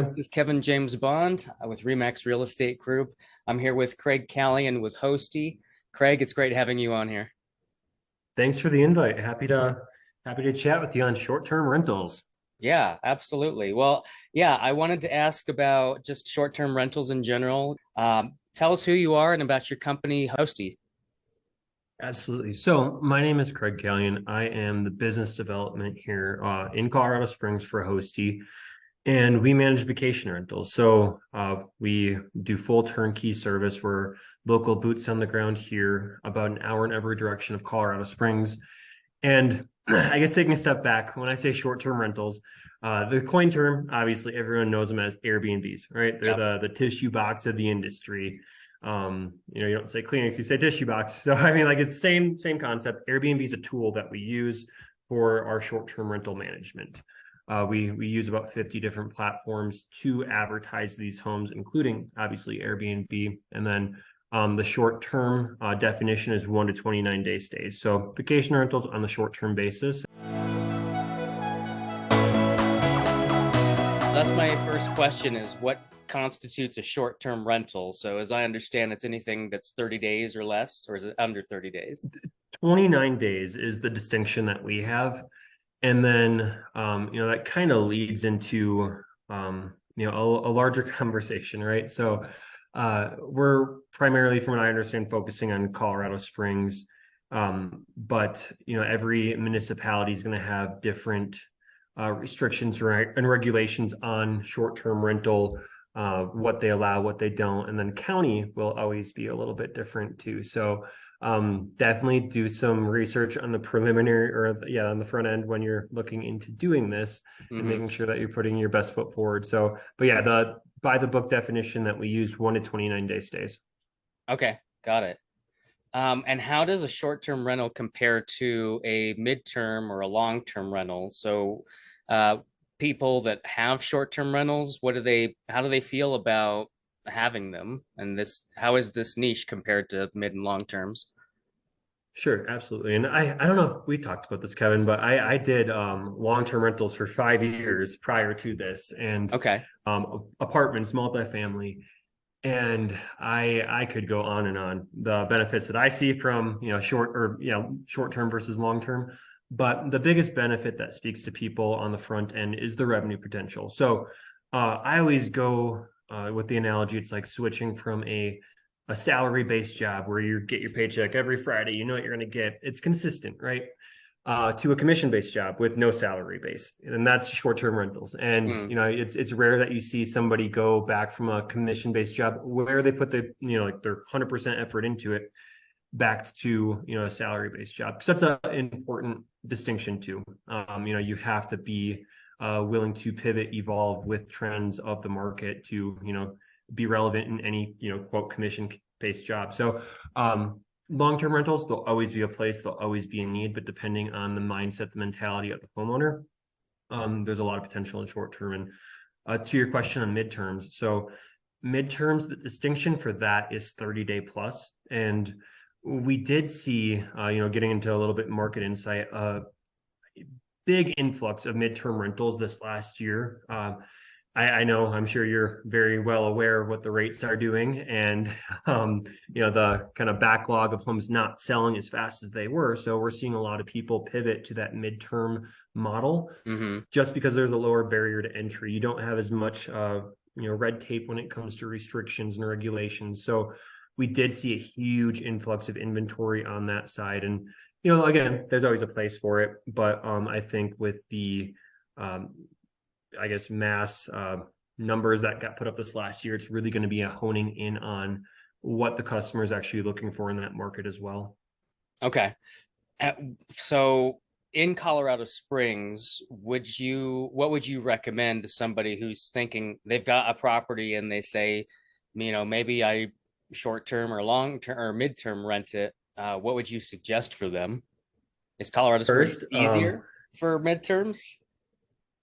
This is Kevin James Bond with Remax Real Estate Group. I'm here with Craig.Kallian with Hoste. Craig, it's great having you on here. Thanks for the invite. Happy to chat with you on short-term rentals. Yeah, absolutely. Well, yeah, I wanted to ask about just short-term rentals in general. Tell us who you are and about your company, Hoste. Absolutely. So my name is Craig Kallian. I am the business development here in Colorado Springs for Hosty, and we manage vacation rentals. So we do full turnkey service. We're local boots on the ground here, about an hour in every direction of Colorado Springs. And I guess taking a step back, when I say short-term rentals, the coin term, obviously everyone knows them as Airbnbs, right? They're Yep. the tissue box of the industry. You don't say Kleenex, you say tissue box. So I mean, like it's same concept. Airbnb is a tool that we use for our short-term rental management. We use about 50 different platforms to advertise these homes, including obviously Airbnb, and then the short-term definition is 1 to 29 day stays. So vacation rentals on the short-term basis. That's my first question is what constitutes a short-term rental? So as I understand, it's anything that's 30 days or less, or is it under 30 days? 29 days is the distinction that we have. And then, that kind of leads into, a larger conversation, right? So we're primarily, from what I understand, focusing on Colorado Springs. But, every municipality is going to have different restrictions and regulations on short-term rental, what they allow, what they don't. And then county will always be a little bit different too. So definitely do some research on the preliminary on the front end when you're looking into doing this and Mm-hmm. making sure that you're putting your best foot forward. So, but yeah, the by the book definition that we use, 1 to 29 day stays. Okay, got it. And how does a short-term rental compare to a midterm or a long-term rental? So, uh, people that have short-term rentals, how do they feel about having them? And how is this niche compared to mid and long terms? Sure, absolutely. And I don't know if we talked about this, Kevin, but I did long-term rentals for 5 years prior to this, and Okay. apartments, multifamily. And I could go on and on the benefits that I see from short term versus long term. But the biggest benefit that speaks to people on the front end is the revenue potential. So I always go with the analogy, it's like switching from a salary based job where you get your paycheck every Friday, you know what you're going to get. It's consistent, right? To a commission-based job with no salary base, and that's short-term rentals. And Mm, it's rare that you see somebody go back from a commission-based job where they put the like their 100% effort into it back to a salary-based job, because that's an important distinction too. You have to be willing to pivot, evolve with trends of the market to be relevant in any quote commission-based job. So long-term rentals, there'll always be a place, there'll always be a need, but depending on the mindset, the mentality of the homeowner, there's a lot of potential in short-term. And to your question on midterms, so midterms, the distinction for that is 30-day plus. And we did see, getting into a little bit market insight, big influx of midterm rentals this last year. I know, I'm sure you're very well aware of what the rates are doing, and the kind of backlog of homes not selling as fast as they were. So we're seeing a lot of people pivot to that midterm model, hmm. just because there's a lower barrier to entry. You don't have as much red tape when it comes to restrictions and regulations. So we did see a huge influx of inventory on that side, and again, there's always a place for it, but I think with the mass numbers that got put up this last year, it's really going to be a honing in on what the customer is actually looking for in that market as well. Okay. Uh, So in Colorado Springs, what would you recommend to somebody who's thinking they've got a property and they say, maybe I short term or long term or midterm rent it? What would you suggest for them? Is Colorado Springs First, easier for midterms?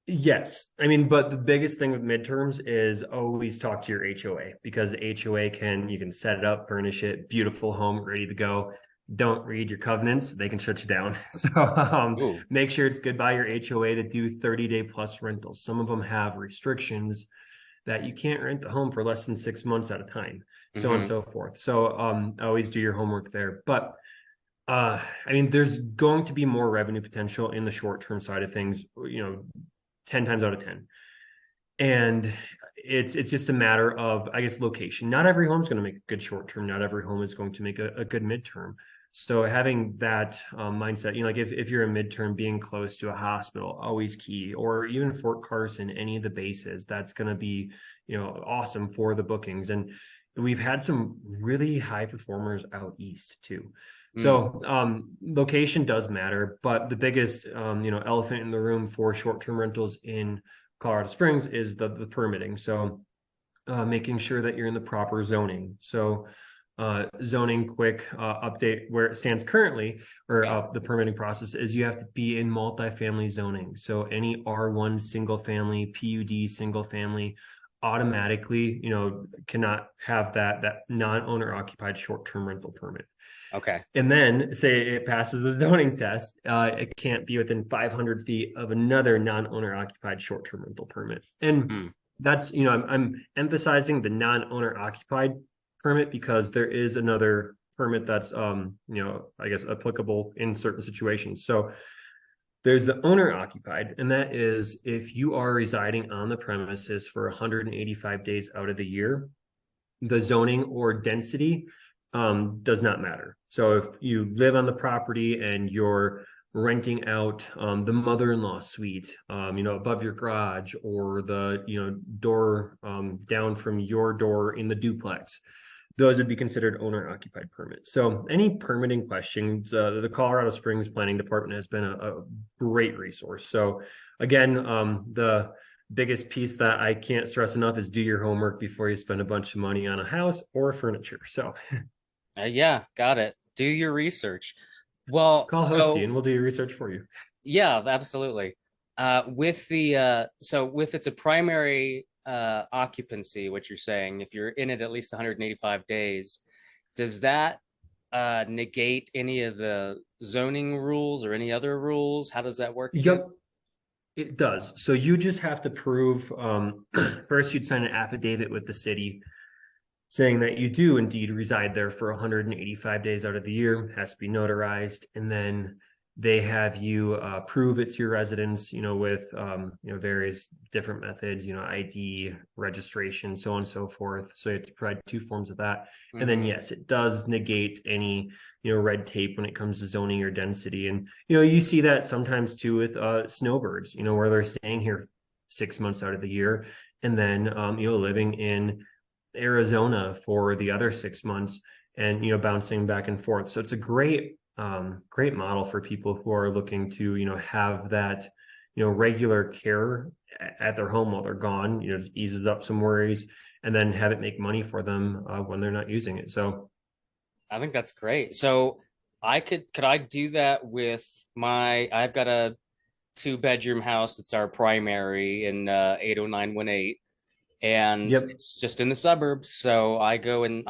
yes. I mean, but the biggest thing with midterms is always talk to your HOA, because the HOA you can set it up, furnish it, beautiful home, ready to go. Don't read your covenants, they can shut you down. So Ooh. make sure it's good by your HOA to do 30-day plus rentals. Some of them have restrictions, that you can't rent the home for less than 6 months at a time, so on and Hmm. so forth. So always do your homework there. But I mean, there's going to be more revenue potential in the short-term side of things, 10 times out of 10. And it's just a matter of, I guess, location. Not every home is going to make a good short term. Not every home is going to make a good midterm. So having that mindset, like if you're a midterm, being close to a hospital, always key, or even Fort Carson, any of the bases, that's going to be, awesome for the bookings. And we've had some really high performers out east too. Mm. So location does matter, but the biggest, elephant in the room for short-term rentals in Colorado Springs is the permitting. So making sure that you're in the proper zoning. So zoning quick update where it stands currently, or Yeah. the permitting process is you have to be in multifamily zoning. So any R1 single family, PUD single family automatically, cannot have that non-owner occupied short-term rental permit. Okay. And then say it passes the zoning test, it can't be within 500 feet of another non-owner occupied short-term rental permit. And Mm. that's, I'm emphasizing the non-owner occupied permit because there is another permit that's, I guess applicable in certain situations. So there's the owner occupied, and that is if you are residing on the premises for 185 days out of the year, the zoning or density does not matter. So if you live on the property and you're renting out the mother-in-law suite, above your garage, or the, door down from your door in the duplex, those would be considered owner occupied permits. So any permitting questions, the Colorado Springs Planning Department has been a great resource. So again, the biggest piece that I can't stress enough is do your homework before you spend a bunch of money on a house or furniture. So Yeah, got it. Do your research. Well, call Hosty so and we'll do your research for you. yeah, absolutely. With the so with it's a primary occupancy, what you're saying, if you're in it at least 185 days, does that negate any of the zoning rules or any other rules? How does that work again? Yep, it does. So you just have to prove, first you'd sign an affidavit with the city saying that you do indeed reside there for 185 days out of the year, has to be notarized, and then they have you prove it's your residence, with various different methods, ID, registration, so on and so forth. So you have to provide two forms of that, and then Hmm. yes, it does negate any red tape when it comes to zoning or density, and you see that sometimes too with snowbirds, where they're staying here 6 months out of the year, and then living in Arizona for the other 6 months, and bouncing back and forth. So it's a great model for people who are looking to have that regular care at their home while they're gone. Just eases up some worries, and then have it make money for them when they're not using it. So I think that's great. So could I do that with I've got a two-bedroom house. It's our primary in 80918, and yep, it's just in the suburbs. So I go and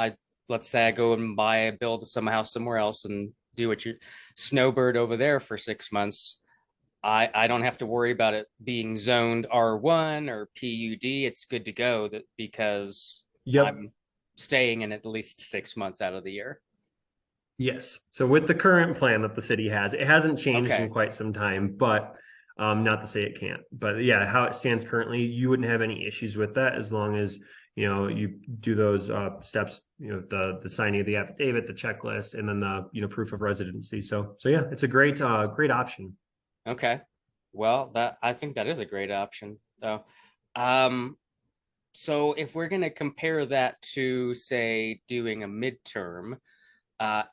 let's say I go and build some house somewhere else and do what you snowbird over there for 6 months. I don't have to worry about it being zoned R1 or PUD. It's good to go because yep. I'm staying in at least 6 months out of the year. Yes. So with the current plan that the city has, it hasn't changed in Okay. quite some time, but not to say it can't. But yeah, how it stands currently, you wouldn't have any issues with that as long as you do those steps. The signing of the affidavit, the checklist, and then the proof of residency. So yeah, it's a great option. Okay. Well, that I think that is a great option. So, um, so if we're going to compare that to, say, doing a midterm,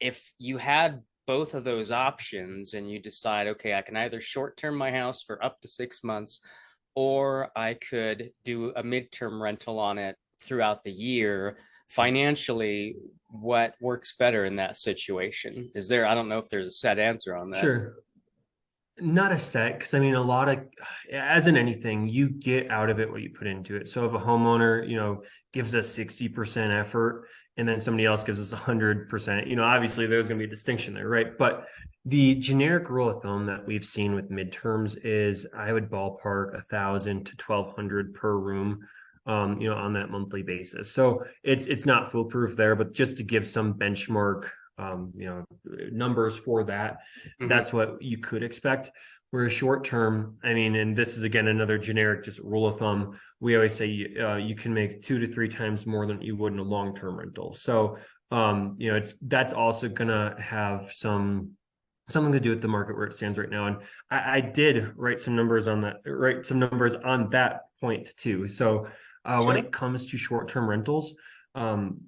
if you had both of those options and you decide, okay, I can either short term my house for up to 6 months, or I could do a midterm rental on it throughout the year. Financially, what works better in that situation? I don't know if there's a set answer on that. Sure. Not a set, because I mean, a lot of, as in anything, you get out of it what you put into it. So if a homeowner, gives us 60% effort and then somebody else gives us 100%, obviously there's going to be a distinction there, right? But the generic rule of thumb that we've seen with midterms is I would ballpark 1,000 to 1,200 per room on that monthly basis. So it's not foolproof there, but just to give some benchmark, numbers for that, Hmm. that's what you could expect. Whereas short term, I mean, and this is again another generic just rule of thumb. We always say you can make 2 to 3 times more than you would in a long term rental. So that's also gonna have something to do with the market where it stands right now. And I did write some numbers on that point too. So when Sure. it comes to short-term rentals, um,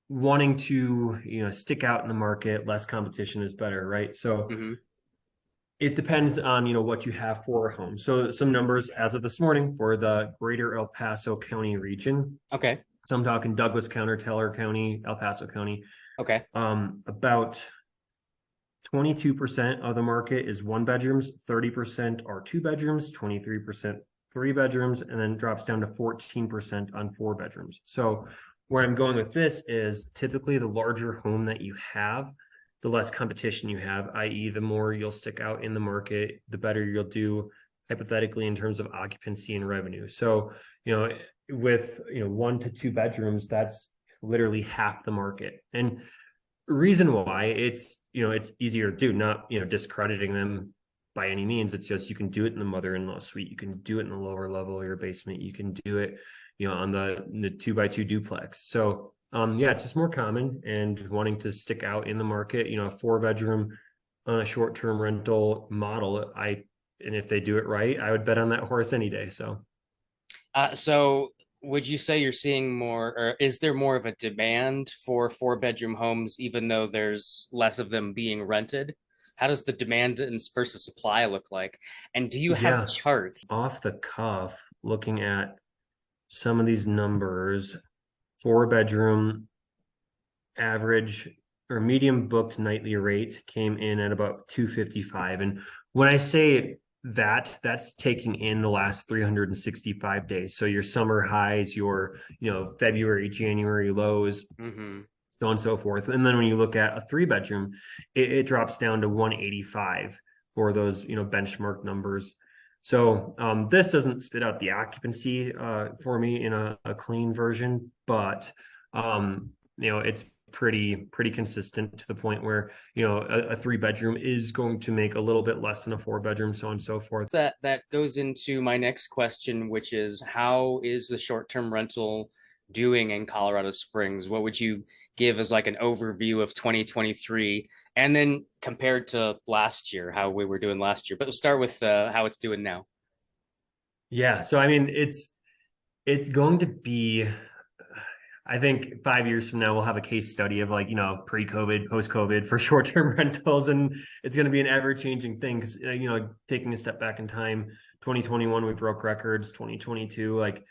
wanting to stick out in the market, less competition is better, right? So Hmm. it depends on what you have for a home. So some numbers as of this morning for the greater El Paso County region. Okay. So I'm talking Douglas County, Teller County, El Paso County. Okay. About 22% of the market is one bedrooms, 30% are two bedrooms, 23% three bedrooms, and then drops down to 14% on four bedrooms. So where I'm going with this is typically the larger home that you have, the less competition you have, i.e., the more you'll stick out in the market, the better you'll do hypothetically in terms of occupancy and revenue. So, with 1 to 2 bedrooms, that's literally half the market. And reason why it's easier to do, not discrediting them by any means. It's just you can do it in the mother-in-law suite, you can do it in the lower level of your basement, you can do it on the 2x2 duplex. So yeah, it's just more common, and wanting to stick out in the market, a 4 bedroom on a short-term rental model, and if they do it right, I would bet on that horse any day. So So would you say you're seeing more, or is there more of a demand for four-bedroom homes, even though there's less of them being rented? How does the demand versus supply look like? And do you have yeah, charts? off the cuff, looking at some of these numbers, 4 bedroom average or medium booked nightly rate came in at about 255. And when I say that, that's taking in the last 365 days. So your summer highs, your February, January lows, Hmm. so on and so forth. And then when you look at a 3 bedroom, it drops down to 185 for those benchmark numbers. So this doesn't spit out the occupancy for me in a clean version, but it's pretty consistent to the point where a 3 bedroom is going to make a little bit less than a 4 bedroom, so on and so forth. That goes into my next question, which is how is the short-term rental doing in Colorado Springs? What would you give as like an overview of 2023, and then compared to last year, how we were doing last year? But we'll start with how it's doing now. Yeah, so I mean it's going to be, I think 5 years from now, we'll have a case study of like, pre-COVID, post-COVID for short-term rentals. And it's going to be an ever-changing thing because, taking a step back in time, 2021, we broke records. 2022, like,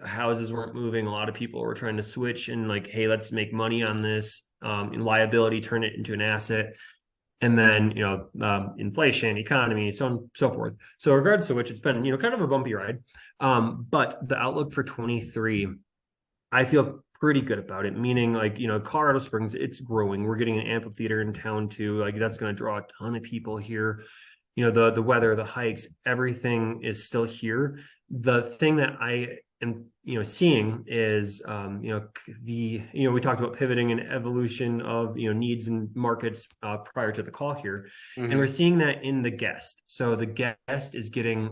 houses weren't moving. A lot of people were trying to switch and like, hey, let's make money on this, in liability, turn it into an asset. And then, inflation, economy, so on and so forth. So regards to which it's been, kind of a bumpy ride. But the outlook for 23, I feel pretty good about it. Meaning, like, Colorado Springs, it's growing. We're getting an amphitheater in town too. Like, that's going to draw a ton of people here. The weather, the hikes, everything is still here. The thing that I am, seeing is, we talked about pivoting and evolution of, needs and markets prior to the call here, and we're Hmm. seeing that in the guest. So the guest is getting,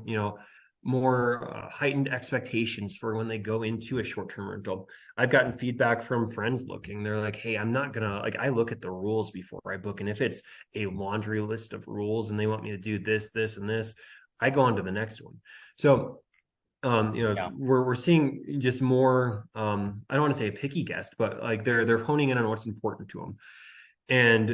more heightened expectations for when they go into a short-term rental. I've gotten feedback from friends looking. They're like, "Hey, I'm not gonna like. I look at the rules before I book, and if it's a laundry list of rules and they want me to do this, this, and this, I go on to the next one." So, Yeah. we're seeing just more. I don't want to say a picky guest, but like they're honing in on what's important to them, and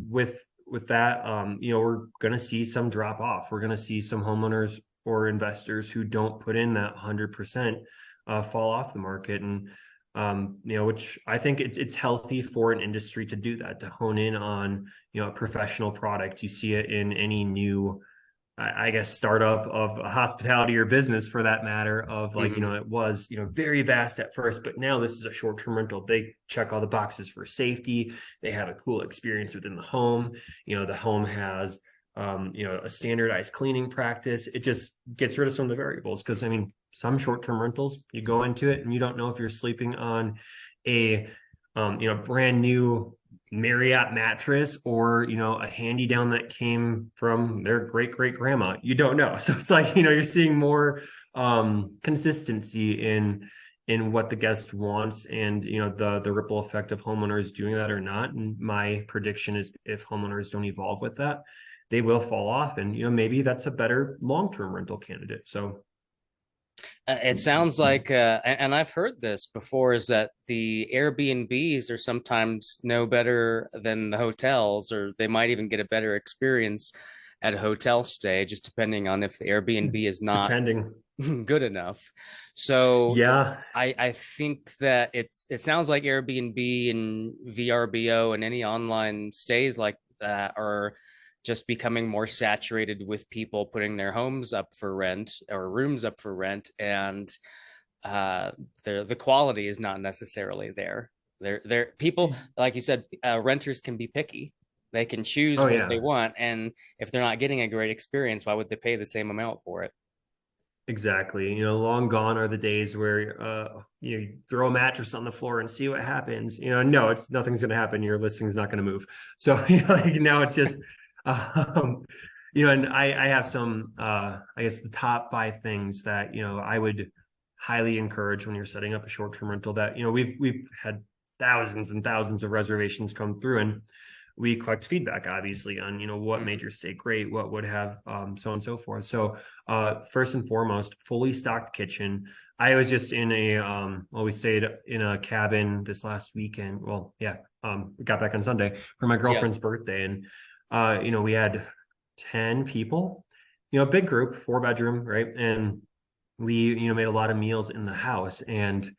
with that, we're going to see some drop off. We're going to see some homeowners or investors who don't put in that 100% fall off the market. And, which I think it's healthy for an industry to do that, to hone in on, a professional product. You see it in any new, I guess, startup of hospitality or business for that matter, of like, Hmm. it was, very vast at first, but now this is a short-term rental. They check all the boxes for safety. They have a cool experience within the home. The home has, a standardized cleaning practice. It just gets rid of some of the variables. Cause I mean, some short-term rentals, you go into it and you don't know if you're sleeping on a brand new Marriott mattress or a handy down that came from their great great grandma. You don't know. So it's like, you're seeing more consistency in what the guest wants, and the ripple effect of homeowners doing that or not. And my prediction is, if homeowners don't evolve with that, they will fall off, and maybe that's a better long-term rental candidate. So It sounds like, and I've heard this before, is that the Airbnbs are sometimes no better than the hotels, or they might even get a better experience at a hotel stay, just depending on if the Airbnb is not depending. good enough. So Yeah. I think that it sounds like Airbnb and VRBO and any online stays like that are just becoming more saturated with people putting their homes up for rent or rooms up for rent, and uh the quality is not necessarily there. They're people, like you said, renters can be picky. They can choose Oh what they yeah. want, and if they're not getting a great experience, why would they pay the same amount for it? Exactly. Long gone are the days where you throw a mattress on the floor and see what happens. No, it's nothing's going to happen. Your listing's not going to move. So like now it's just, um, and I have some, I guess the top 5 things that I would highly encourage when you're setting up a short-term rental. That we've had thousands and thousands of reservations come through, and we collect feedback obviously on what made Mhm. your stay great, what would have so on and so forth. So first and foremost, fully stocked kitchen. I was just in we stayed in a cabin this last weekend. Well, yeah, we got back on Sunday for my Yeah. girlfriend's birthday, and we had 10 people, big group, 4 bedroom, right? And we made a lot of meals in the house, and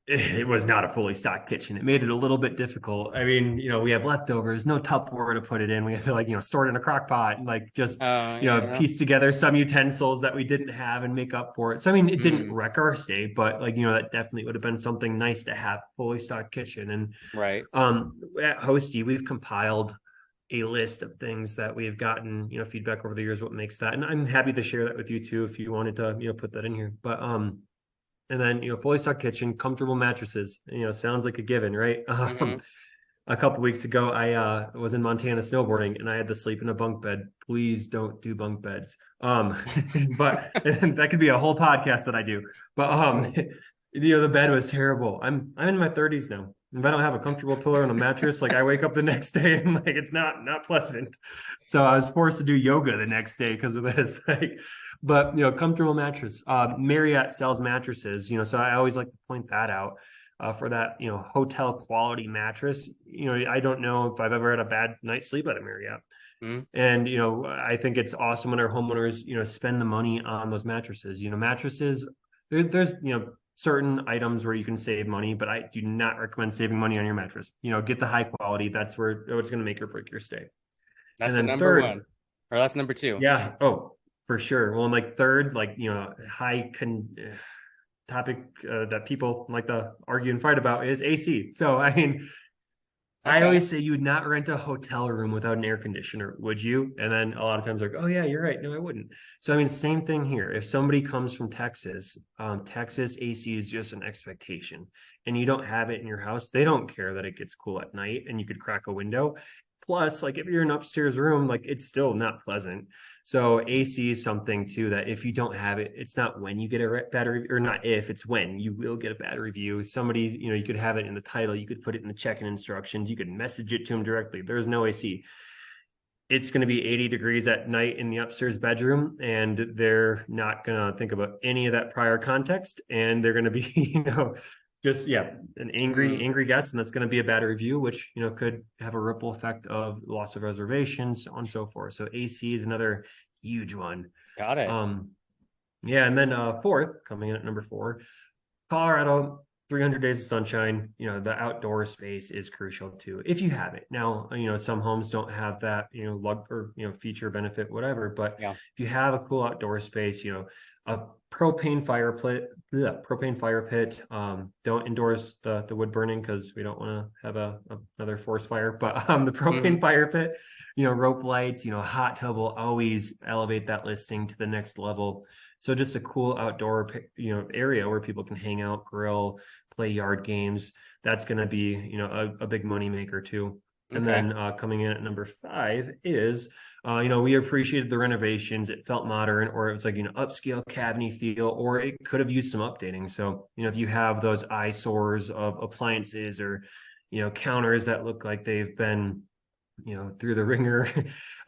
it was not a fully stocked kitchen. It made it a little bit difficult. I mean, we have leftovers, no Tupperware to put it in. We have to store it in a crock pot and just, Yeah. piece together some utensils that we didn't have and make up for it. So, I mean, it didn't Mm, wreck our stay, but that definitely would have been something nice to have, fully stocked kitchen. And right. at Hosty, we've compiled a list of things that we've gotten, feedback over the years, what makes that. And I'm happy to share that with you too, if you wanted to, put that in here. But, and then fully stocked kitchen, comfortable mattresses. Sounds like a given, right? Hmm. A couple weeks ago, I was in Montana snowboarding, and I had to sleep in a bunk bed. Please don't do bunk beds. But that could be a whole podcast that I do. But the bed was terrible. I'm in my 30s now. If I don't have a comfortable pillow and a mattress, like I wake up the next day and like it's not pleasant. So I was forced to do yoga the next day because of this. But comfortable mattress. Marriott sells mattresses. So I always like to point that out. For that, hotel quality mattress. I don't know if I've ever had a bad night's sleep at a Marriott. Mm, And I think it's awesome when our homeowners spend the money on those mattresses. Mattresses, there's certain items where you can save money, but I do not recommend saving money on your mattress. Get the high quality. That's where it's going to make or break your stay. And that's the then number one, third, or that's number two. yeah, oh, for sure. Well, and like third, like high topic that people like to argue and fight about is AC. So I mean, I Okay. always say you would not rent a hotel room without an air conditioner, would you? And then a lot of times they're like, oh yeah, you're right. No, I wouldn't. So I mean, same thing here. If somebody comes from Texas, Texas AC is just an expectation, and you don't have it in your house. They don't care that it gets cool at night and you could crack a window. Plus, like if you're in an upstairs room, like it's still not pleasant. So AC is something too that if you don't have it, it's not when you get a bad review, or not if, it's when you will get a bad review. Somebody, you could have it in the title, you could put it in the check-in instructions, you could message it to them directly. There's no AC. It's going to be 80 degrees at night in the upstairs bedroom, and they're not going to think about any of that prior context, and they're going to be, just an Mm, angry guest, and that's going to be a bad review, which could have a ripple effect of loss of reservations, so on and so forth. So AC is another huge one. got it. um yeah, and then fourth, coming in at number 4, Colorado, 300 days of sunshine. The outdoor space is crucial too, if you have it. Now, some homes don't have that, lug or, feature, benefit, whatever. But Yeah. if you have a cool outdoor space, a propane fire pit, propane fire pit. Don't endorse the wood burning because we don't want to have another forest fire. But the propane Hmm. fire pit, rope lights, hot tub will always elevate that listing to the next level. So just a cool outdoor, area where people can hang out, grill, play yard games. That's going to be, a big money maker too. And Okay. then coming in at number five is, we appreciated the renovations. It felt modern, or it was like, upscale cabinet feel, or it could have used some updating. So, if you have those eyesores of appliances or, counters that look like they've been, through the ringer,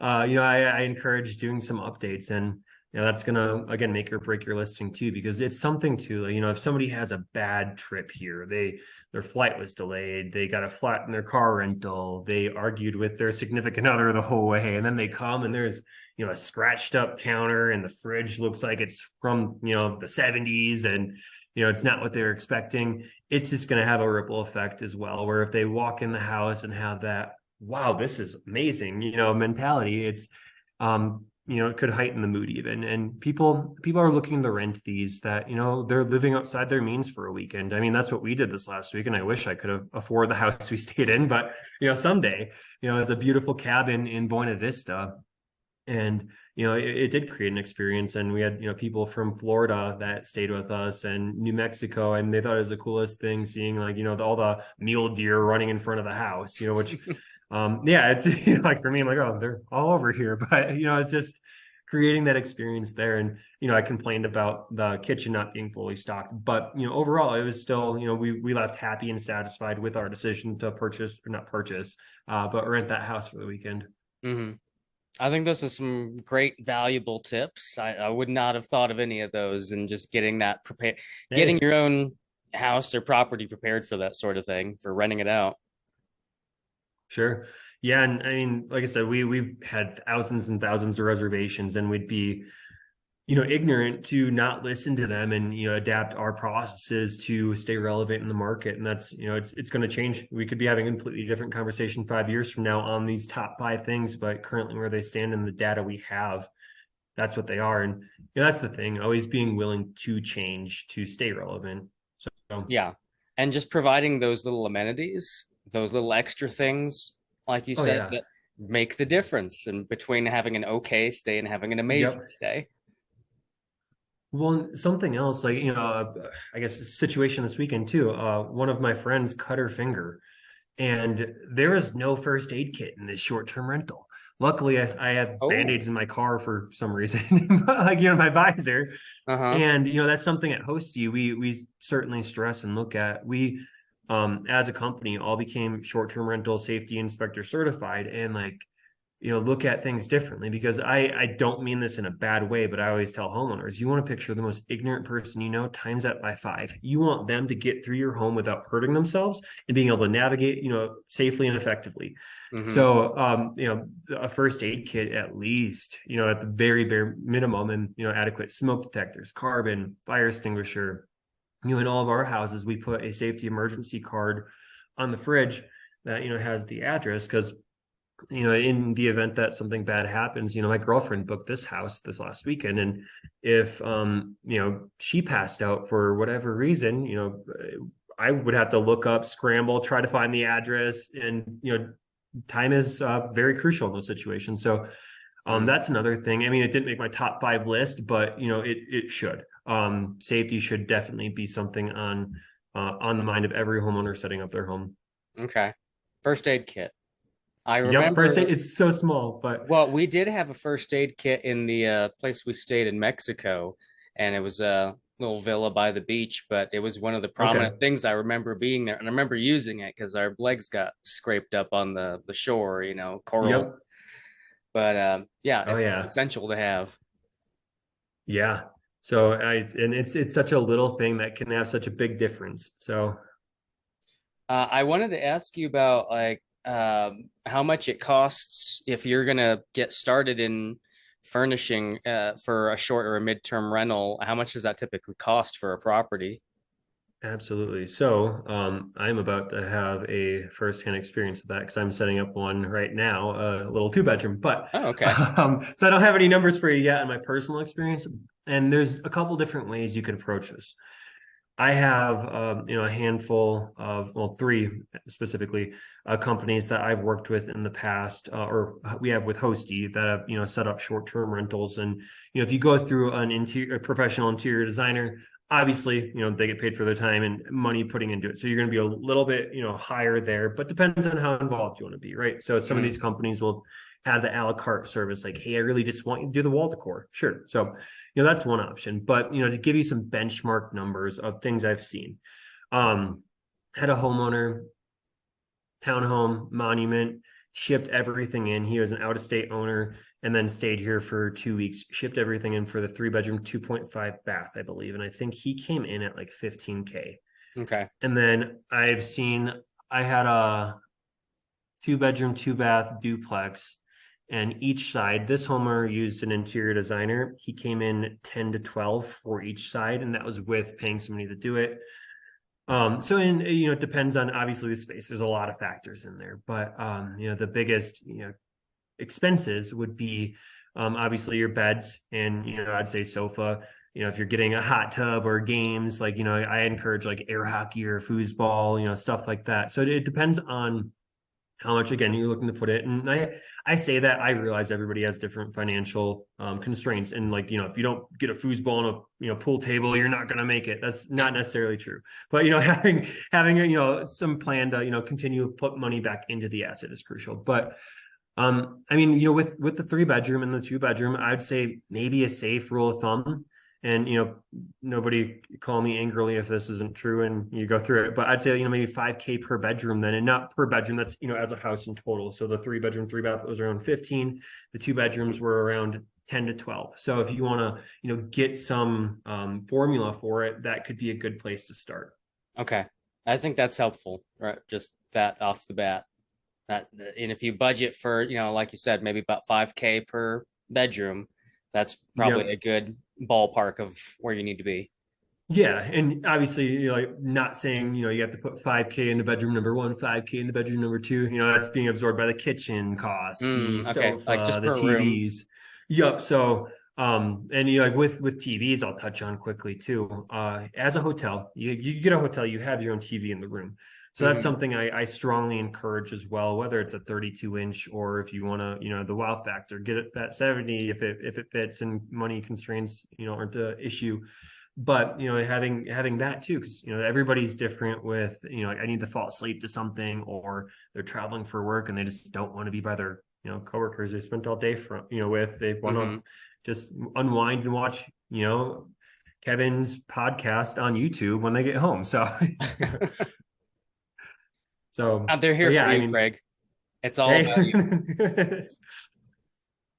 I encourage doing some updates. And that's gonna again make or break your listing too, because it's something to, if somebody has a bad trip here, their flight was delayed, they got a flat in their car rental, they argued with their significant other the whole way, and then they come and there's a scratched up counter and the fridge looks like it's from the 70s, and it's not what they're expecting. It's just going to have a ripple effect as well, where if they walk in the house and have that wow, this is amazing, mentality, it's it could heighten the mood even. And people are looking to rent these that, they're living outside their means for a weekend. I mean, that's what we did this last week, and I wish I could have afforded the house we stayed in, but someday, it's a beautiful cabin in Buena Vista. And it did create an experience, and we had people from Florida that stayed with us, and New Mexico, and they thought it was the coolest thing seeing like all the mule deer running in front of the house, which yeah, it's like for me, I'm like, oh, they're all over here, but it's just creating that experience there. And I complained about the kitchen not being fully stocked, but overall it was still, we left happy and satisfied with our decision to purchase, or not purchase, but rent that house for the weekend. Hmm. I think those are some great valuable tips. I would not have thought of any of those, and just getting that prepared, getting Hey, your own house or property prepared for that sort of thing, for renting it out. sure. Yeah, and I mean, like I said, we've had thousands and thousands of reservations, and we'd be ignorant to not listen to them and adapt our processes to stay relevant in the market. And that's it's going to change. We could be having a completely different conversation 5 years from now on these top five things, but currently where they stand in the data we have, that's what they are. And that's the thing, always being willing to change to stay relevant. So Yeah. And just providing those little amenities, those little extra things, like you oh said, yeah. that make the difference in between having an okay stay and having an amazing Yep. stay. Well, something else, like, I guess a situation this weekend too. One of my friends cut her finger, and there is no first aid kit in this short-term rental. Luckily, I have Oh, band-aids in my car for some reason, like my visor, uh-huh. and that's something at Hoste we certainly stress and look at. We, as a company, all became short-term rental safety inspector certified, and like look at things differently, because I don't mean this in a bad way, but I always tell homeowners, you want to picture the most ignorant person times that by five. You want them to get through your home without hurting themselves and being able to navigate safely and effectively. Mm-hmm. So a first aid kit at least, at the very bare minimum, and adequate smoke detectors, carbon, fire extinguisher. In all of our houses we put a safety emergency card on the fridge that has the address, because in the event that something bad happens, my girlfriend booked this house this last weekend, and if she passed out for whatever reason, I would have to look up, scramble, try to find the address, and time is very crucial in those situations. So Mm. that's another thing. I mean, it didn't make my top five list, but it should. Safety should definitely be something on the mind of every homeowner setting up their home. Okay. First aid kit. I Yep, first aid, remember, it's so small, but well, we did have a first aid kit in the place we stayed in Mexico, and it was a little villa by the beach, but it was one of the okay. prominent things I remember being there. And I remember using it because our legs got scraped up on the shore, coral. Yep. But yeah, Oh it's yeah. essential to have. Yeah. So and it's such a little thing that can have such a big difference. So I wanted to ask you about like how much it costs if you're gonna get started in furnishing for a short or a midterm rental. How much does that typically cost for a property? absolutely. So I'm about to have a firsthand experience of that, because I'm setting up one right now, a little two bedroom. But Oh, okay. so I don't have any numbers for you yet on my personal experience. And there's a couple different ways you could approach this. I have, a handful of, well, three specifically, companies that I've worked with in the past, or we have with Hoste that have, set up short-term rentals. And, if you go through a professional interior designer, obviously, they get paid for their time and money putting into it. So you're going to be a little bit, higher there, but depends on how involved you want to be, right? So some of Mm, these companies will have the a la carte service, like, hey, I really just want you to do the wall decor. Sure. So that's one option. But to give you some benchmark numbers of things I've seen, um, had a homeowner, townhome, monument, shipped everything in. He was an out of state owner and then stayed here for 2 weeks, shipped everything in for the 3 bedroom, 2.5 bath, I believe. And I think he came in at like 15K. okay. And then I had a 2 bedroom, 2 bath duplex. And each side, this homeowner used an interior designer. He came in 10 to 12 for each side, and that was with paying somebody to do it. So it depends on obviously the space. There's a lot of factors in there, but the biggest expenses would be obviously your beds and I'd say sofa. If you're getting a hot tub or games, like I encourage like air hockey or foosball, stuff like that. So it depends on how much again you're looking to put it. And I say that I realize everybody has different financial constraints, and like if you don't get a foosball and a pool table, you're not going to make it. That's not necessarily true, but having some plan to continue to put money back into the asset is crucial. But I mean, with the 3 bedroom and the 2 bedroom, I'd say maybe a safe rule of thumb. And nobody call me angrily if this isn't true and you go through it. But I'd say maybe 5K per bedroom then, and not per bedroom. That's as a house in total. So the 3 bedroom, 3 bath was around 15. The 2 bedrooms were around 10 to 12. So if you want to get some formula for it, that could be a good place to start. Okay. I think that's helpful, right? Just that off the bat. That and if you budget for, like you said, maybe about 5K per bedroom, that's probably a Yep. good ballpark of where you need to be. Yeah, and obviously, like not saying you have to put 5K in the bedroom number one, 5K in the bedroom number two. That's being absorbed by the kitchen costs, the Okay. Like sofa, just the per room. TVs. Yep. So, and like with TVs, I'll touch on quickly too. As a hotel, you get a hotel, you have your own TV in the room. So that's Hmm. something I strongly encourage as well. Whether it's a 32 inch or if you want to, the wow factor, get it that 70 if it fits and money constraints, aren't the issue. But having that too, because everybody's different with like, I need to fall asleep to something, or they're traveling for work and they just don't want to be by their coworkers they spent all day from with. They want to Hmm. just unwind and watch Kevin's podcast on YouTube when they get home. So They're here but yeah, for I you, mean, Craig. It's all hey. about you.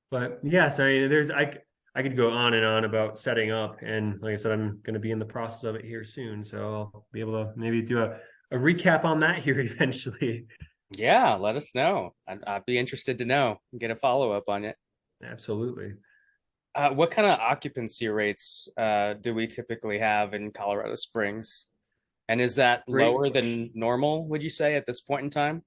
But yeah, so I mean, I could go on and on about setting up, and like I said, I'm going to be in the process of it here soon, so I'll be able to maybe do a recap on that here eventually. Yeah, let us know. I'd be interested to know. Get a follow up on it. Absolutely. What kind of occupancy rates do we typically have in Colorado Springs? And is that Great lower question. than normal, would you say, at this point in time?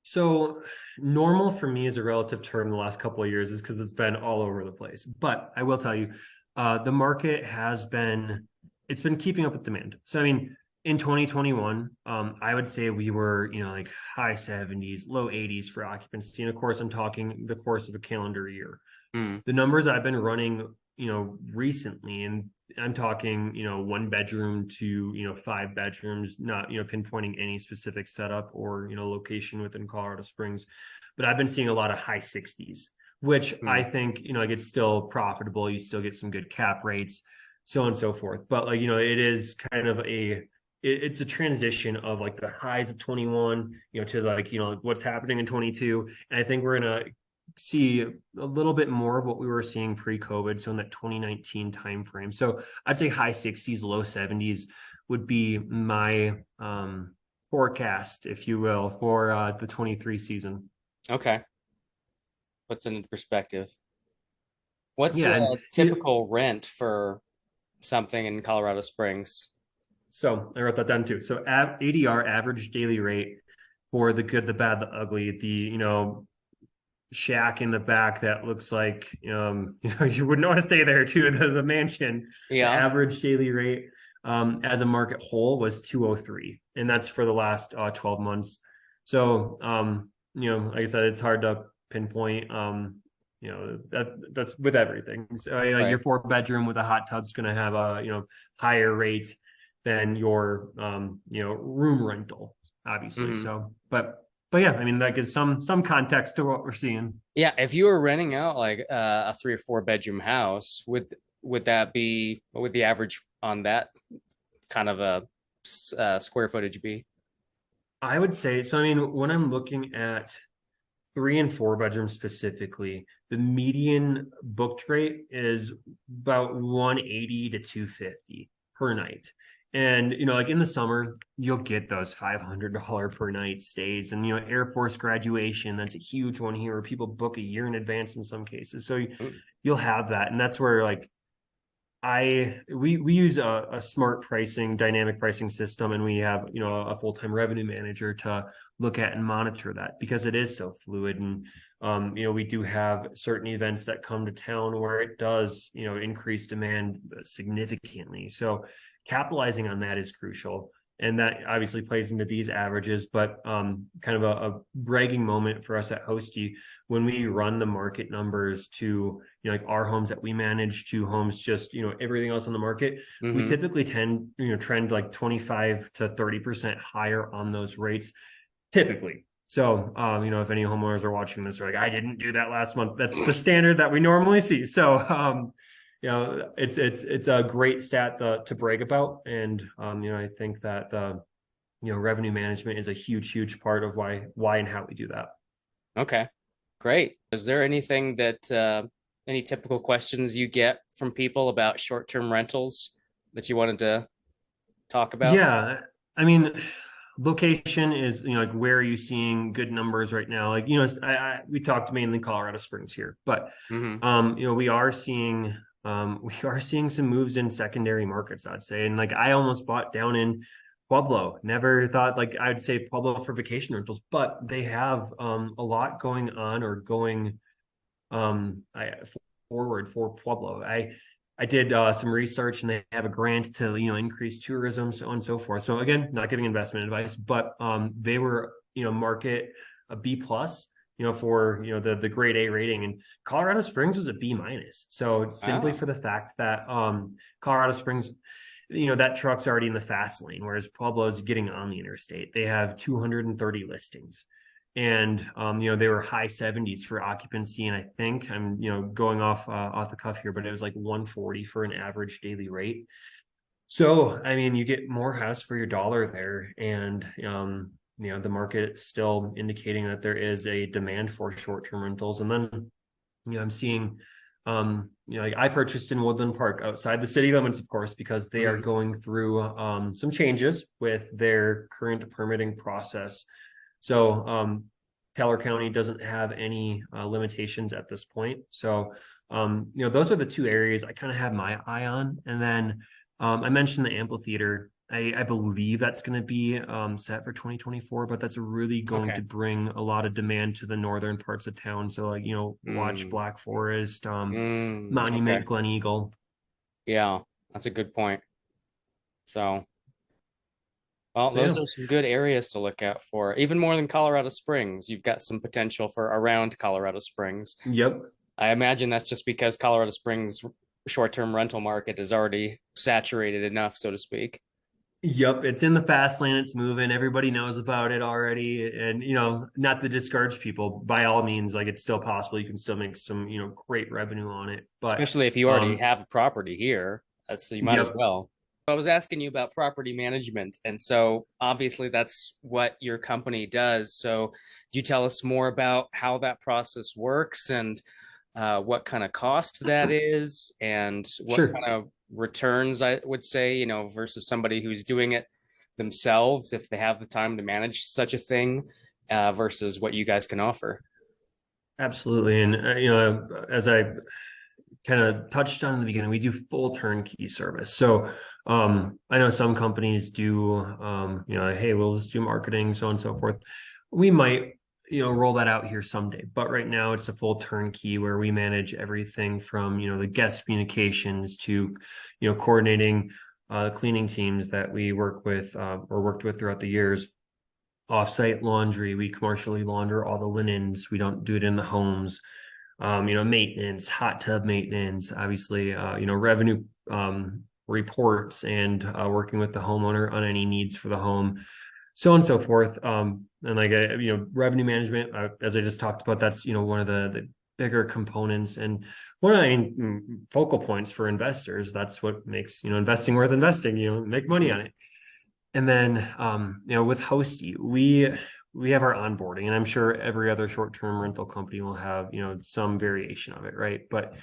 So normal for me is a relative term the last couple of years is because it's been all over the place. But I will tell you, the market it's been keeping up with demand. So I mean, in 2021, I would say we were, like high 70s, low 80s for occupancy. And of course, I'm talking the course of a calendar year. Hmm. The numbers I've been running, recently, and I'm talking, 1 bedroom to, 5 bedrooms, not, pinpointing any specific setup or, location within Colorado Springs, but I've been seeing a lot of high 60s, which I Hmm. think, like it's still profitable. You still get some good cap rates, so on and so forth. But like, it is kind of it's a transition of like the highs of 21, to like, what's happening in 22. And I think we're gonna see a little bit more of what we were seeing pre-COVID, so in that 2019 timeframe. So I'd say high 60s, low 70s would be my forecast, if you will, for the 23 season. Okay. Puts it into perspective. What's Yeah, a and typical rent for something in Colorado Springs? so I wrote that down too. So ADR, average daily rate, for the good, the bad, the ugly, the shack in the back that looks like you wouldn't want to stay there too, the mansion, the Yeah. average daily rate as a market whole was 203, and that's for the last 12 months. So, like I said, it's hard to pinpoint. That's with everything. So like your Right. 4 bedroom with a hot tub is going to have a higher rate than your room rental, obviously. Hmm. So, but yeah, I mean that gives some context to what we're seeing. Yeah, if you were renting out like a 3 or 4 bedroom house, would that be what would the average on that kind of a square footage be? I would say so. I mean, when I'm looking at 3 and 4 bedrooms specifically, the median booked rate is about 180 to 250 per night. And like in the summer, you'll get those $500 per night stays. And Air Force graduation, that's a huge one here where people book a year in advance in some cases. So Mm. you'll have that. And that's where like we use a smart pricing, dynamic pricing system, and we have a full-time revenue manager to look at and monitor that because it is so fluid. And we do have certain events that come to town where it does increase demand significantly. So capitalizing on that is crucial. And that obviously plays into these averages, but kind of a bragging moment for us at Hosty when we run the market numbers to like our homes that we manage to homes just everything else on the market, we Hmm. typically tend trend like 25 to 30% higher on those rates typically. So if any homeowners are watching this, are like, I didn't do that last month. That's the standard that we normally see. So it's a great stat to brag about. And I think that the revenue management is a huge part of why and how we do that. Okay, great. Is there anything that any typical questions you get from people about short-term rentals that you wanted to talk about? Yeah, I mean, location is like where are you seeing good numbers right now? Like we talked mainly Colorado Springs here, but Hmm. we are seeing some moves in secondary markets, I'd say. And like I almost bought down in Pueblo. Never thought like I'd say Pueblo for vacation rentals, but they have a lot going on or going I forward for Pueblo. I did some research and they have a grant to increase tourism, so on and so forth. So again, not giving investment advice, but they were market a B plus for the grade A rating, and Colorado Springs was a B minus. So simply Oh, for the fact that Colorado Springs, that truck's already in the fast lane, whereas Pueblo is getting on the interstate. They have 230 listings, and they were high 70s for occupancy, and I think I'm going off the cuff here, but it was like 140 for an average daily rate. So I mean, you get more house for your dollar there, and the market still indicating that there is a demand for short-term rentals. And then I'm seeing like I purchased in Woodland Park outside the city limits, of course, because they are mhm. going through some changes with their current permitting process. So Teller County doesn't have any limitations at this point. So those are the two areas I kind of have my eye on. And then I mentioned the amphitheater. I believe that's going to be set for 2024, but that's really going to Okay. bring a lot of demand to the northern parts of town. So like watch Mm, Black Forest, okay. Monument, Glen Eagle. Yeah, that's a good point. So, well, So those yeah, are some good areas to look out for. Even more than Colorado Springs, you've got some potential for around Colorado Springs. yep. I imagine that's just because Colorado Springs short-term rental market is already saturated enough, so to speak. Yep, it's in the fast lane. It's moving. Everybody knows about it already. And, not to discourage people, by all means, like it's still possible. You can still make some, great revenue on it. But, Especially if you already have a property here. That's you might as yep. well. I was asking you about property management, and so obviously that's what your company does. So, you tell us more about how that process works and what kind of cost that is, and what Sure. kind of returns I would say, versus somebody who's doing it themselves if they have the time to manage such a thing, versus what you guys can offer. Absolutely. And, as I kind of touched on in the beginning, we do full turnkey service. So, I know some companies do, hey, we'll just do marketing, so on and so forth. We might, roll that out here someday, but right now it's a full turnkey where we manage everything from, the guest communications to, coordinating cleaning teams that we work with or worked with throughout the years. Offsite laundry, we commercially launder all the linens. We don't do it in the homes. Maintenance, hot tub maintenance, obviously, revenue reports, and working with the homeowner on any needs for the home, so on and so forth. And like, revenue management, as I just talked about, that's, one of the bigger components and one of the focal points for investors. That's what makes, investing worth investing, make money on it. And then, with Hoste, we have our onboarding, and I'm sure every other short-term rental company will have, some variation of it, right? But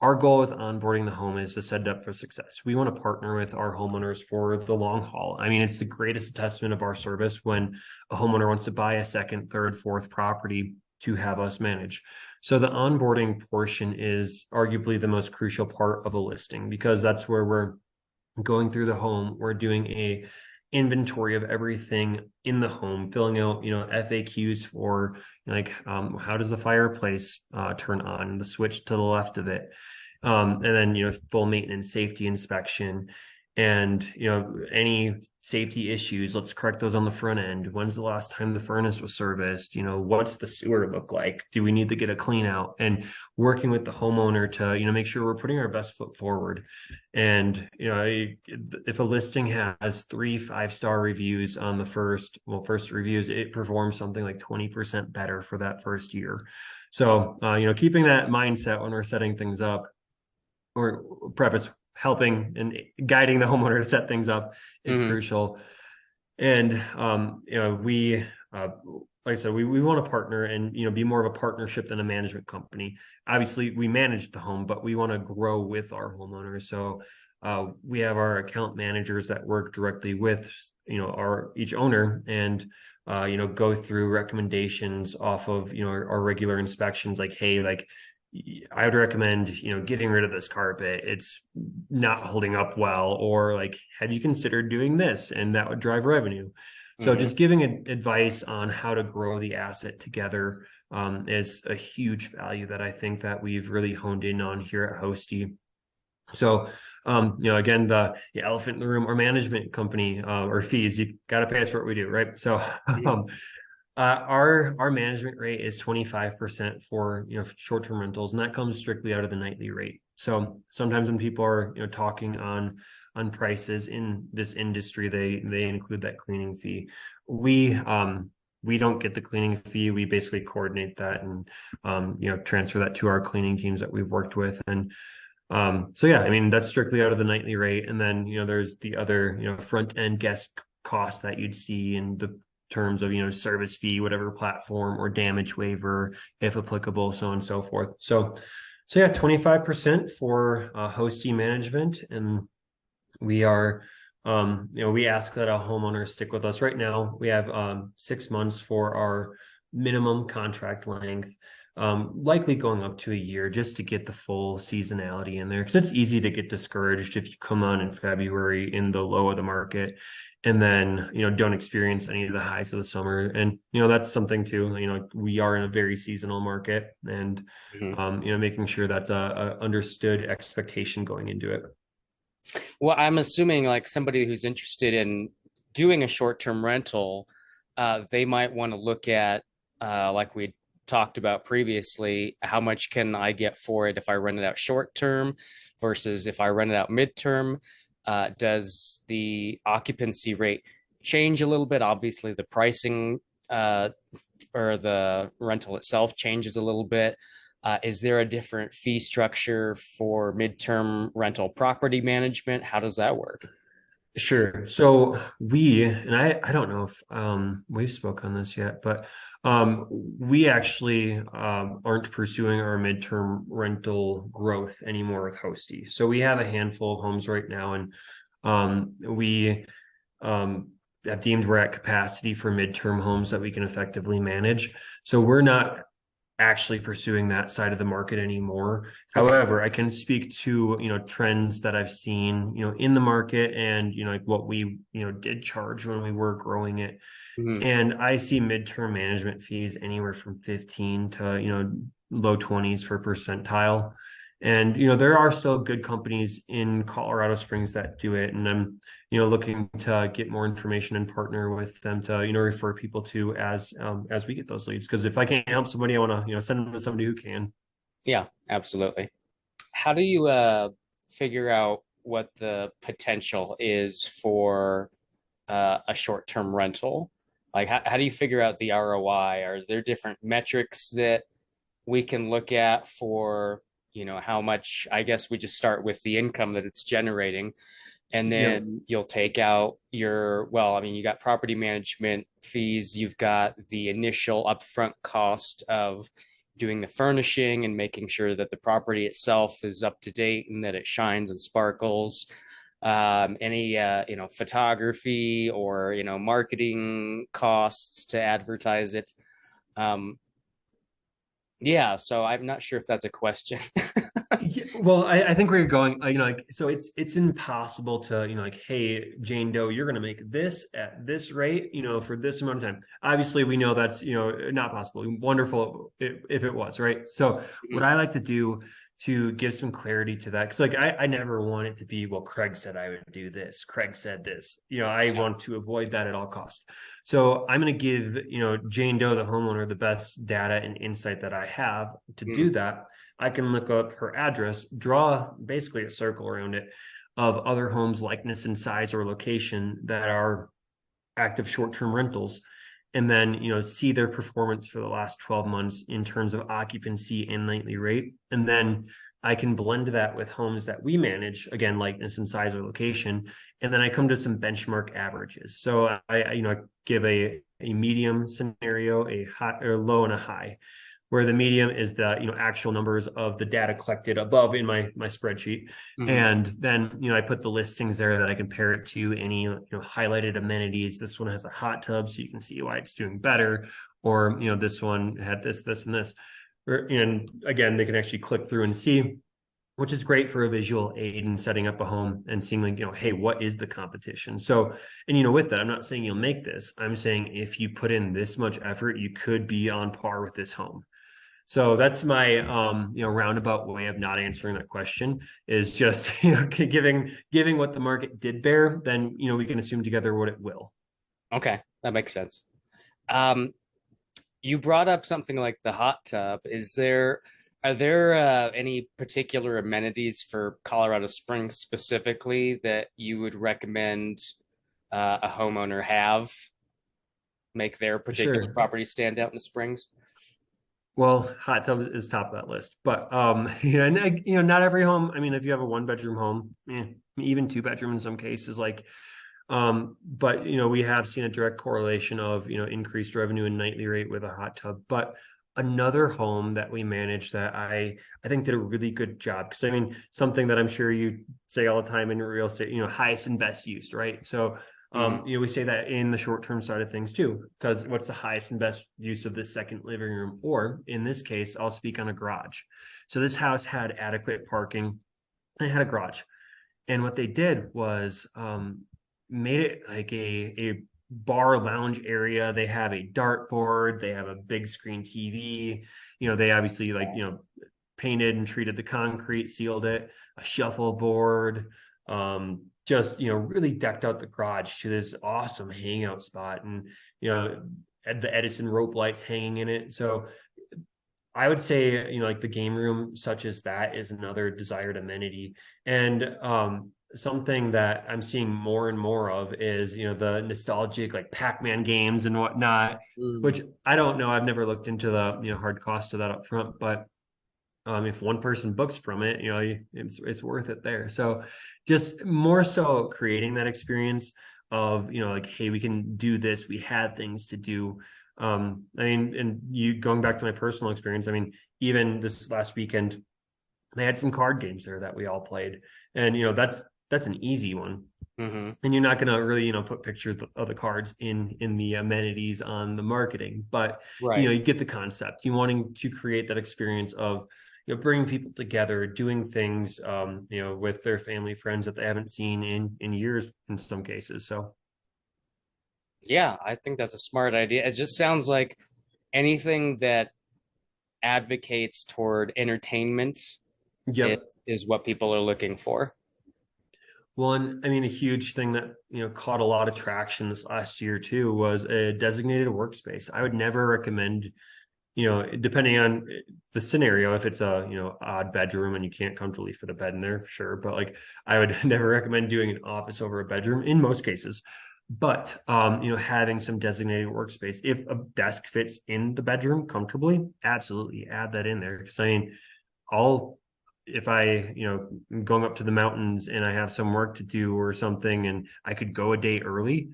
our goal with onboarding the home is to set it up for success. We want to partner with our homeowners for the long haul. I mean, it's the greatest testament of our service when a homeowner wants to buy a second, third, fourth property to have us manage. So the onboarding portion is arguably the most crucial part of a listing, because that's where we're going through the home. We're doing a inventory of everything in the home, filling out, FAQs for like, how does the fireplace turn on, the switch to the left of it, and then, full maintenance, safety inspection, and any safety issues, let's correct those on the front end. When's the last time the furnace was serviced? What's the sewer look like? Do we need to get a clean out? And working with the homeowner to make sure we're putting our best foot forward. And if a listing has 3 5-star reviews on the first reviews, it performs something like 20% better for that first year. So keeping that mindset when we're setting things up, or preface, helping and guiding the homeowner to set things up, is crucial. And we like I said, we want to partner and be more of a partnership than a management company. Obviously, we manage the home, but we want to grow with our homeowners. So we have our account managers that work directly with each owner, and go through recommendations off of our regular inspections. Like, hey, like, I would recommend, getting rid of this carpet. It's not holding up well. Or like, have you considered doing this? And that would drive revenue. So just giving advice on how to grow the asset together is a huge value that I think that we've really honed in on here at Hoste. So, again, the elephant in the room, our management company, or fees, you got to pay us for what we do, right? So, our management rate is 25% for short-term rentals, and that comes strictly out of the nightly rate. So sometimes when people are talking on prices in this industry, they include that cleaning fee. We don't get the cleaning fee. We basically coordinate that and transfer that to our cleaning teams that we've worked with. And so yeah, I mean, that's strictly out of the nightly rate. And then there's the other front end guest costs that you'd see in the terms of service fee, whatever platform, or damage waiver if applicable, so on and so forth. So yeah, 25% for Hoste management. And we are we ask that a homeowner stick with us. Right now we have 6 months for our minimum contract length, likely going up to a year, just to get the full seasonality in there, because it's easy to get discouraged if you come on in February in the low of the market and then don't experience any of the highs of the summer. And that's something too. We are in a very seasonal market, and making sure that's a understood expectation going into it. Well, I'm assuming like somebody who's interested in doing a short-term rental, they might want to look at, like we talked about previously, how much can I get for it if I rent it out short-term versus if I rent it out mid-term. Does the occupancy rate change a little bit? Obviously, the pricing or the rental itself changes a little bit. Is there a different fee structure for midterm rental property management? How does that work? Sure. So I don't know if we've spoke on this yet, but we actually aren't pursuing our midterm rental growth anymore with Hoste. So we have a handful of homes right now, and we have deemed we're at capacity for midterm homes that we can effectively manage. So we're not actually pursuing that side of the market anymore. Okay. However, I can speak to trends that I've seen in the market, and like what we did charge when we were growing it. And I see midterm management fees anywhere from 15 to low 20s for percentile. And there are still good companies in Colorado Springs that do it, and I'm looking to get more information and partner with them to refer people to as we get those leads. Because if I can't help somebody, I want to send them to somebody who can. Yeah, absolutely. How do you figure out what the potential is for a short-term rental? Like how do you figure out the ROI? Are there different metrics that we can look at for, how much, I guess we just start with the income that it's generating, and Yep. then you'll take out your, well, I mean, you got property management fees, you've got the initial upfront cost of doing the furnishing and making sure that the property itself is up to date and that it shines and sparkles. Any photography or marketing costs to advertise it. Um, yeah, so I'm not sure if that's a question. Yeah, well, I think where you're going, like, so it's impossible to, like, hey, Jane Doe, you're going to make this at this rate, for this amount of time. Obviously, we know that's, not possible. Wonderful if it was, right? So, what I like to do to give some clarity to that, because like I never want it to be, well, Craig said I would do this. Craig said this. I Yeah. want to avoid that at all costs. So I'm going to give, Jane Doe, the homeowner, the best data and insight that I have to do Mm, that. I can look up her address, draw basically a circle around it of other homes, likeness and size or location that are active short-term rentals, and then see their performance for the last 12 months in terms of occupancy and nightly rate. And then I can blend that with homes that we manage, again, likeness and size or location, and then I come to some benchmark averages. So I give a medium scenario, a high or low, and a high, where the medium is the actual numbers of the data collected above in my spreadsheet, mhm. and then I put the listings there that I compare it to any highlighted amenities. This one has a hot tub, so you can see why it's doing better, or this one had this and this, and again they can actually click through and see, which is great for a visual aid in setting up a home and seeing, like, hey, what is the competition? So, and with that, I'm not saying you'll make this. I'm saying if you put in this much effort, you could be on par with this home. So that's my roundabout way of not answering that question, is just giving what the market did bear, then we can assume together what it will. Okay, that makes sense. Um, you brought up something like the hot tub. Are there any particular amenities for Colorado Springs specifically that you would recommend a homeowner have make their particular Sure. property stand out in the Springs? Well, hot tub is top of that list, but not every home. I mean, if you have a one-bedroom home, even two-bedroom in some cases, like, but we have seen a direct correlation of increased revenue and nightly rate with a hot tub. But another home that we managed that I think did a really good job, because I mean, something that I'm sure you say all the time in real estate, highest and best used, right? So Hmm. we say that in the short-term side of things too, because what's the highest and best use of this second living room? Or in this case, I'll speak on a garage. So this house had adequate parking and it had a garage. And what they did was made it like a bar lounge area. They have a dartboard, they have a big screen TV. They obviously, like, painted and treated the concrete, sealed it, a shuffleboard, just really decked out the garage to this awesome hangout spot, and the Edison rope lights hanging in it. So I would say, like, the game room such as that is another desired amenity. And something that I'm seeing more and more of is, the nostalgic, like, Pac-Man games and whatnot, Mm. which I don't know. I've never looked into the, hard cost of that up front, but if one person books from it, it's worth it there. So just more so creating that experience of, like, hey, we can do this. We had things to do. I mean, and you going back to my personal experience, I mean, even this last weekend, they had some card games there that we all played. And, that's an easy one. Hmm. And you're not going to really, put pictures of the cards in the amenities on the marketing, but Right. you get the concept. You wanting to create that experience of bringing people together, doing things with their family, friends that they haven't seen in years in some cases. So Yeah, I think that's a smart idea. It just sounds like anything that advocates toward entertainment Yep. is what people are looking for. Well, and I mean, a huge thing that, caught a lot of traction this last year too was a designated workspace. I would never recommend, depending on the scenario, if it's a, odd bedroom and you can't comfortably fit a bed in there, sure. But like, I would never recommend doing an office over a bedroom in most cases. But, having some designated workspace, if a desk fits in the bedroom comfortably, absolutely add that in there. Because I mean, I'll if I, am going up to the mountains and I have some work to do or something and I could go a day early,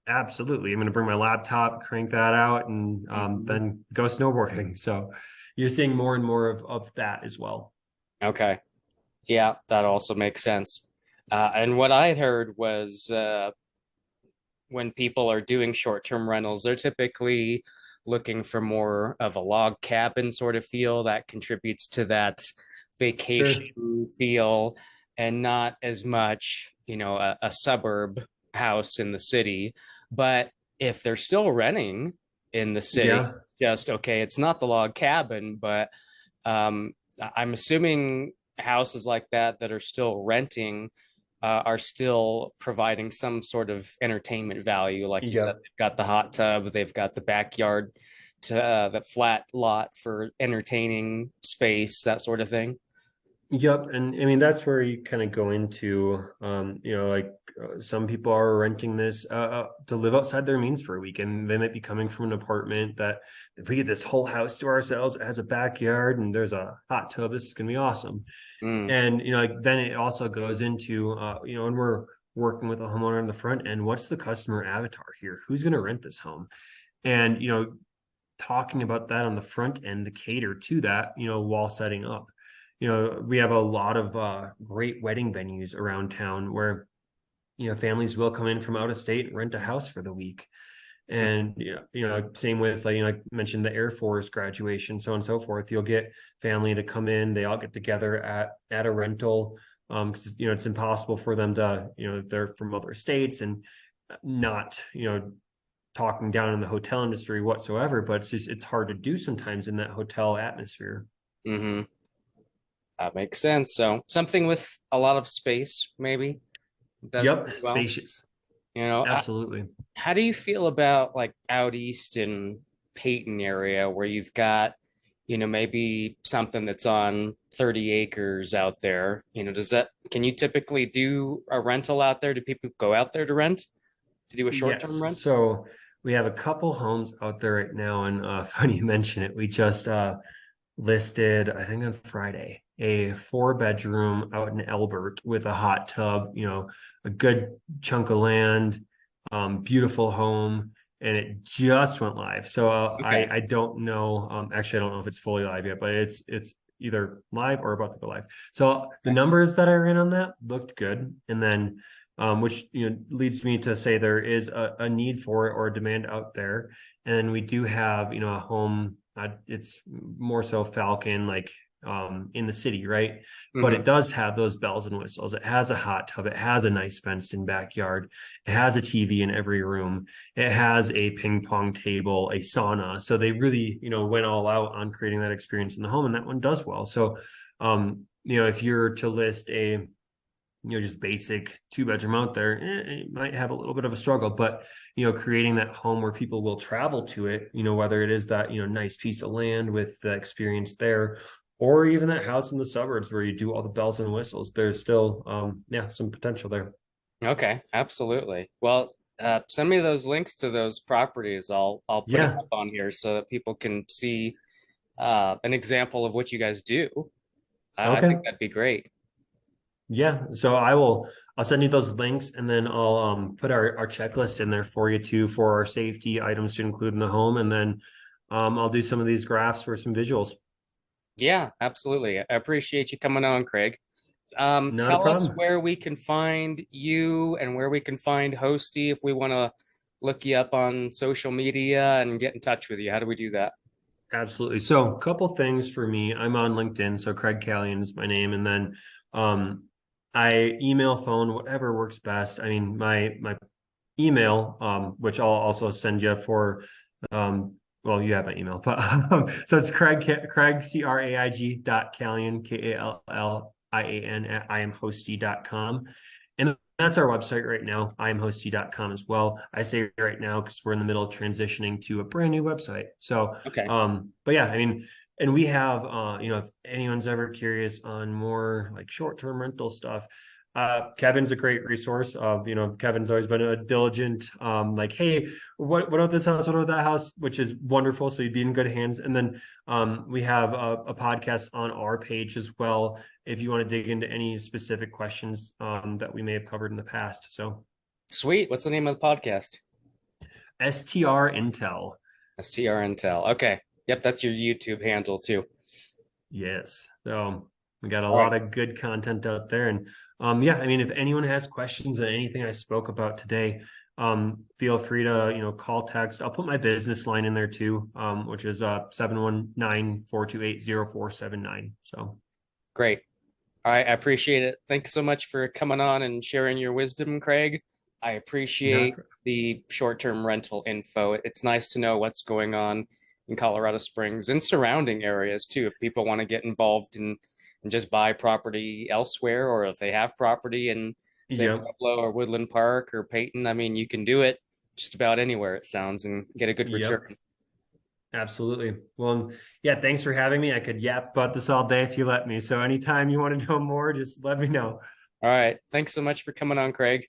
absolutely. I'm going to bring my laptop, crank that out, and Mhm. then go snowboarding. So you're seeing more and more of that as well. Okay. Yeah, that also makes sense. And what I heard was when people are doing short-term rentals, they're typically looking for more of a log cabin sort of feel that contributes to that Sure. vacation feel and not as much, a suburb house in the city. But if they're still renting in the city, Yeah. just okay, it's not the log cabin, but um, I'm assuming houses like that are still renting are still providing some sort of entertainment value. Like you said, Yep. they've got the hot tub, they've got the backyard to the flat lot for entertaining space, that sort of thing. Yep. And I mean, that's where you kind of go into, like some people are renting this to live outside their means for a week. And they might be coming from an apartment that if we get this whole house to ourselves, it has a backyard and there's a hot tub, this is going to be awesome. Mm, And, like then it also goes into, when we're working with a homeowner on the front end, what's the customer avatar here? Who's going to rent this home? And, talking about that on the front end to cater to that, while setting up. We have a lot of great wedding venues around town where, families will come in from out of state and rent a house for the week. mm, And same with like, I mentioned the Air Force graduation, so on and so forth. You'll get family to come in, they all get together at a rental. Because it's impossible for them to, they're from other states and not, talking down in the hotel industry whatsoever, but it's hard to do sometimes in that hotel atmosphere. hmm. That makes sense. So something with a lot of space, maybe does Yep, pretty well. spacious. You know, Absolutely. how do you feel about like out east in Peyton area where you've got, maybe something that's on 30 acres out there? Can you typically do a rental out there? Do people go out there to rent, to do a short-term Yes. rent? So we have a couple homes out there right now, and funny you mention it. We just listed, I think on Friday, a 4 bedroom out in Elbert with a hot tub, a good chunk of land, beautiful home, and it just went live. So Okay. I don't know. Actually, I don't know if it's fully live yet, but it's either live or about to go live. So the Okay. numbers that I ran on that looked good, and then which leads me to say there is a need for it or a demand out there, and we do have a home. It's more so Falcon, like in the city, right? But Hmm. it does have those bells and whistles. It has a hot tub. It has a nice fenced in backyard. It has a TV in every room. It has a ping pong table, a sauna. So they really, went all out on creating that experience in the home, and that one does well. So, if you're to list a just basic 2 bedroom out there, it might have a little bit of a struggle, but creating that home where people will travel to it, whether it is that nice piece of land with the experience there, or even that house in the suburbs where you do all the bells and whistles, there's still yeah, some potential there. Okay, absolutely. Well, send me those links to those properties. I'll put them Yeah. up on here so that people can see an example of what you guys do. I think Okay. that'd be great. Yeah, so I'll send you those links, and then I'll put our checklist in there for you too, for our safety items to include in the home, and then I'll do some of these graphs for some visuals. Yeah, absolutely. I appreciate you coming on, Craig. Not a Tell us problem. where we can find you and where we can find Hosty if we want to look you up on social media and get in touch with you. How do we do that? Absolutely. So, a couple things for me. I'm on LinkedIn, so Craig.Kallian is my name, and then um, I email, phone, whatever works best. I mean, my email, which I'll also send you for um, well, you have my email, but so it's Craig craig.kallian KALLIAN at imhosty.com. And that's our website right now, imhosty.com as well. I say right now because we're in the middle of transitioning to a brand new website. So, Okay. but yeah, I mean, and we have, if anyone's ever curious on more like short-term rental stuff, Kevin's a great resource. Kevin's always been a diligent, like, hey, what about this house? What about that house? Which is wonderful. So you'd be in good hands. And then we have a podcast on our page as well if you want to dig into any specific questions that we may have covered in the past. So Sweet. What's the name of the podcast? STR Intel. STR Intel. Okay. Yep, that's your YouTube handle too. Yes. So we got a All right. lot of good content out there. And yeah, I mean, if anyone has questions on anything I spoke about today, feel free to, call, text. I'll put my business line in there too, which is 719-428-0479. So Great. All right. I appreciate it. Thanks so much for coming on and sharing your wisdom, Craig. I not appreciate the short-term rental info. It's nice to know what's going on in Colorado Springs and surrounding areas too. If people want to get involved and just buy property elsewhere, or if they have property in, say, Yep. Pueblo or Woodland Park or Peyton, I mean, you can do it just about anywhere, it sounds, and get a good Yep. return. Absolutely. Well, yeah, thanks for having me. I could yap about this all day if you let me. So anytime you want to know more, just let me know. All right. Thanks so much for coming on, Craig.